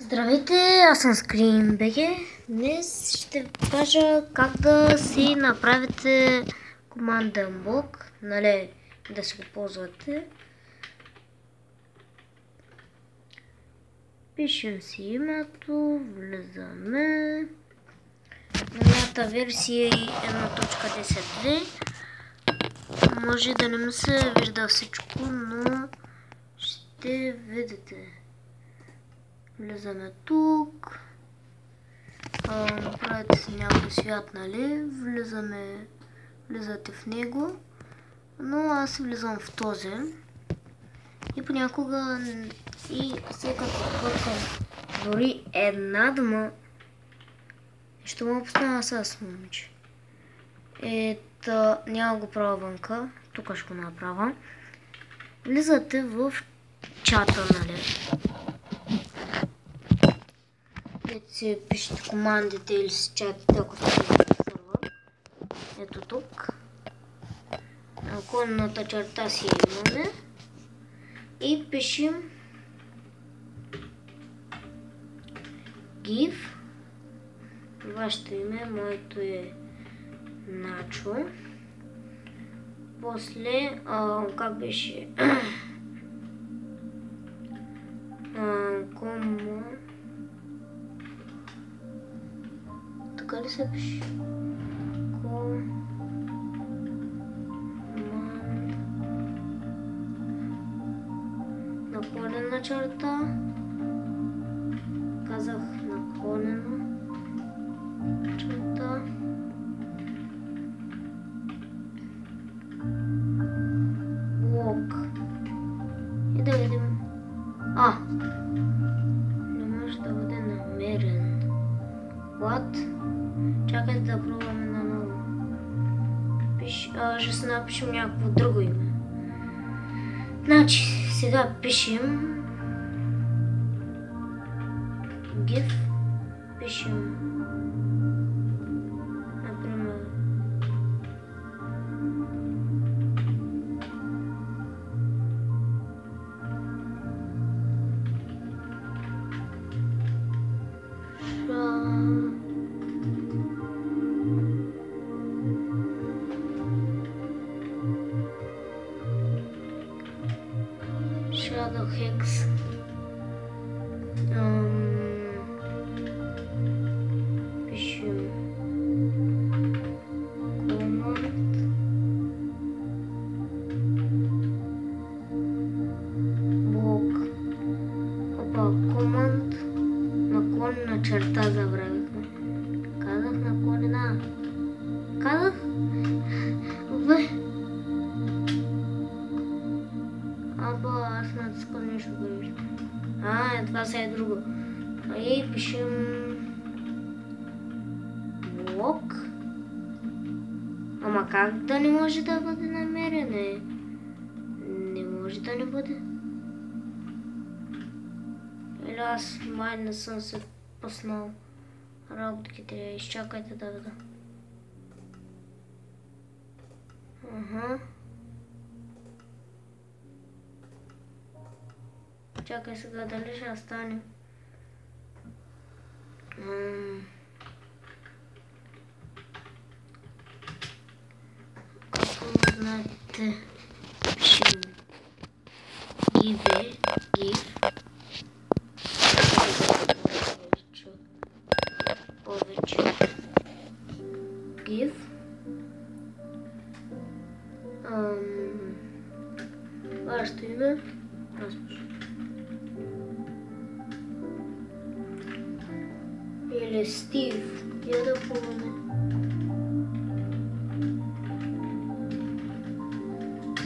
Здравейте, аз съм ScreenBG. Днес ще ви покажа как да си направите команден блок, нали, да си го ползвате. Пишем си името, влизаме. На моята версия 1.10.2. Може да не ми се вижда всичко, но ще видите. Влизаме тук, правите си някой свят, нали, влизате в него, но аз влизам в този и понякога и след като бъркам дори една дума, ще му поставя с момиче. Ето, няма го правя вънка, тук ще го направя. Влизате в чата, нали. Си пишете командите или си чатите, ако сте в сервер. Ето тук. Наклонната черта си имаме. И пишем give. Вашето име, моето е Начо. После, как беше? Така ли се пише? Наклонена черта. Казах наклонена черта. Блок. И да видим. Не може да бъде намерен. What? Чакайте да пробваме наново. Ще се напишем някакво друго име. Значи, сега пишем give. Пишем например Shadow Hex. Пишем command блок. Command наклонена черта забравихме. Казах наклонена. Казах? Аз натискам нещо грешно. Това сега е друго. И пишем блок. Ама как да не може да бъде намерен? Не може да не бъде. Или аз май не съм се пуснал работите. Изчакайте да видя. Чакай сега дали ще стане. Както знаете, пишем give. Повече. Give. Вашето име. Или Стив. Я да пробваме.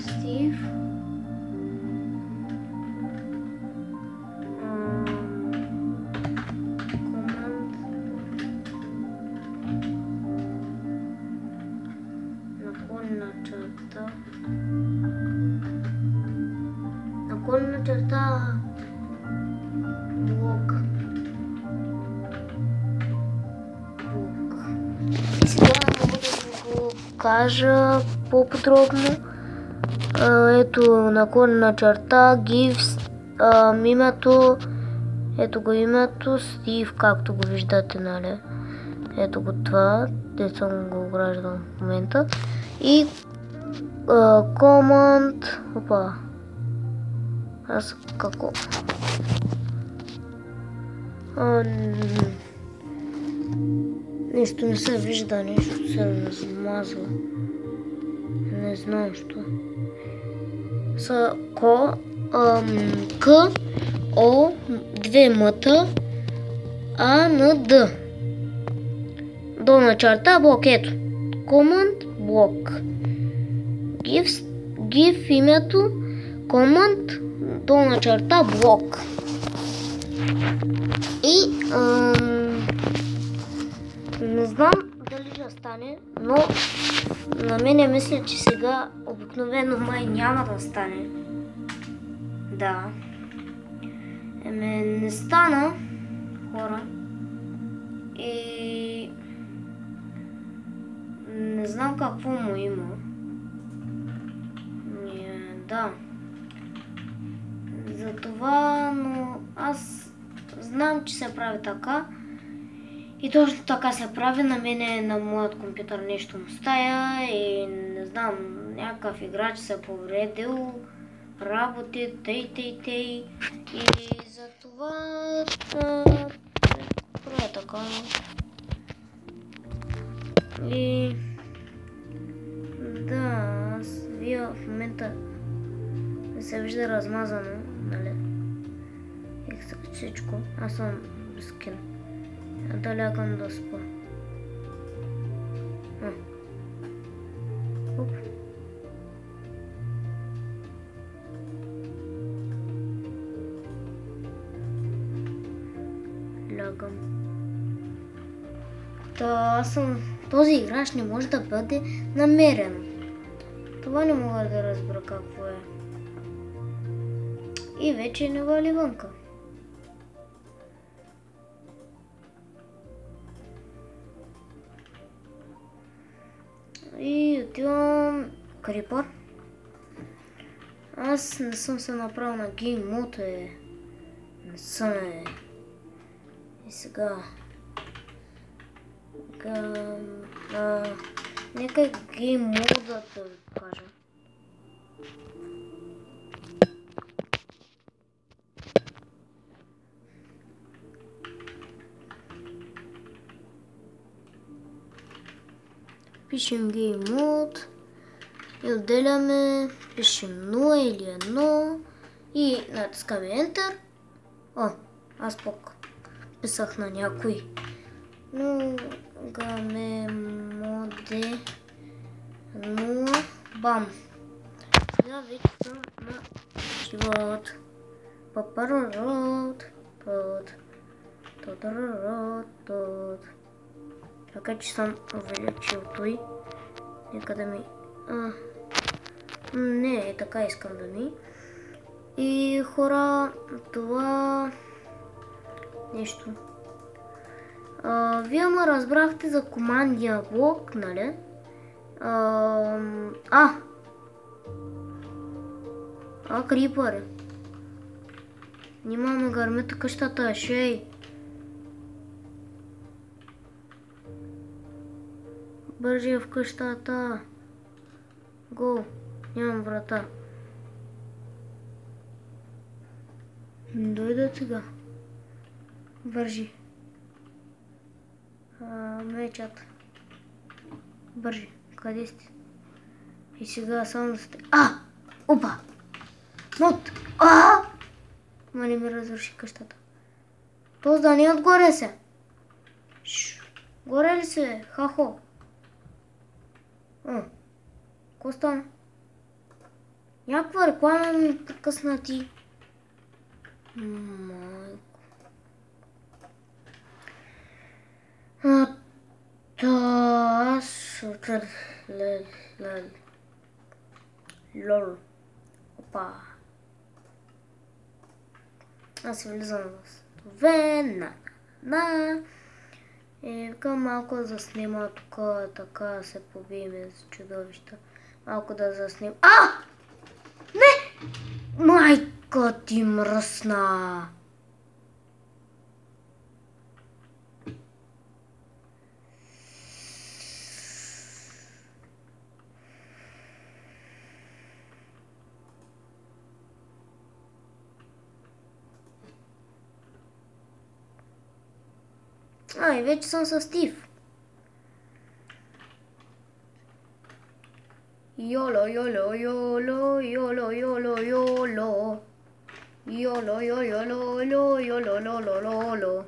Стив. Команд. Наклонна черта. Наклонна черта. Блок. Сега мога да ви го кажа по-подробно. Ето наклонена черта, give, името Ето го името, Стив, както го виждате, нали? Ето го това, де съм го ограждал в момента. И команд, опа. Аз какво? Нещо не се вижда, нещо се размазва. Не знам що. Са К, О, две мъта, А на Д. Долна черта, блок, ето. Command, блок. Give името, Command, долна черта, блок. И не знам дали ще стане, но на мене мисля, че сега обикновено май няма да стане. Да. Не стана, хора. И не знам какво му има. Да. Затова, но аз знам, че се прави така. И точно така се прави. На мене на моят компютър нещо му стая и не знам, някакъв играч се повредил, работи, тъй. И затова правя така. И да, вие в момента не се вижда размазано, нали? Всичко. Аз съм без скин. Да лягам да спа. Оп. Лягам. Този играч не може да бъде намерен. Това не мога да разбера какво е. И вече не вали вънка. И отивам Крипър. Аз не съм се направил на Game Mode. Не съм И сега... Нека Game Mode да ви покажа. Пишем Game Mode и отделяме, пишем 0 или 1 и натискаме Enter. Аз пък писах на някой. Но гаме моде 0, бам. Сега вече съм на живот. Папарарот, тот. Така че съм увеличил той. Нека да ми... Не, така искам да ми. И хора, това... Нещо. Вие ме разбрахте за командия блок, нали? Крипър. Нима ме гърмета къщата, шей. Бърже в къщата. Го. Нямам врата. Дойде сега. Бържи. Мечат. Бържи. Къде сте? И сега само сте. Опа! Мот! Ма не ми разруши къщата. То здание отгоре се. Горе ли се? Хахо. Ко стана? Някаква реклама ми прекъсна ти. Майко. Аз... Лол. Опа. Аз влизам в Вена. И викам малко да заснима тук, така се побиеме с чудовища. Малко да засним. Не! Майка ти мръсна! Ай, вече съм с Стив. Йоло, йоло, йоло, йоло, йоло, йоло. Йоло, йоло, йоло, йоло, йоло, йоло.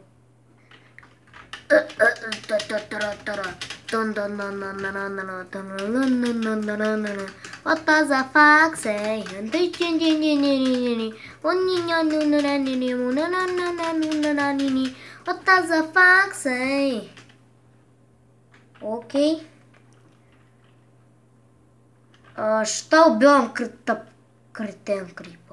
What does a fox say? What does a fox say? Окей. Ще убивам кретен крип.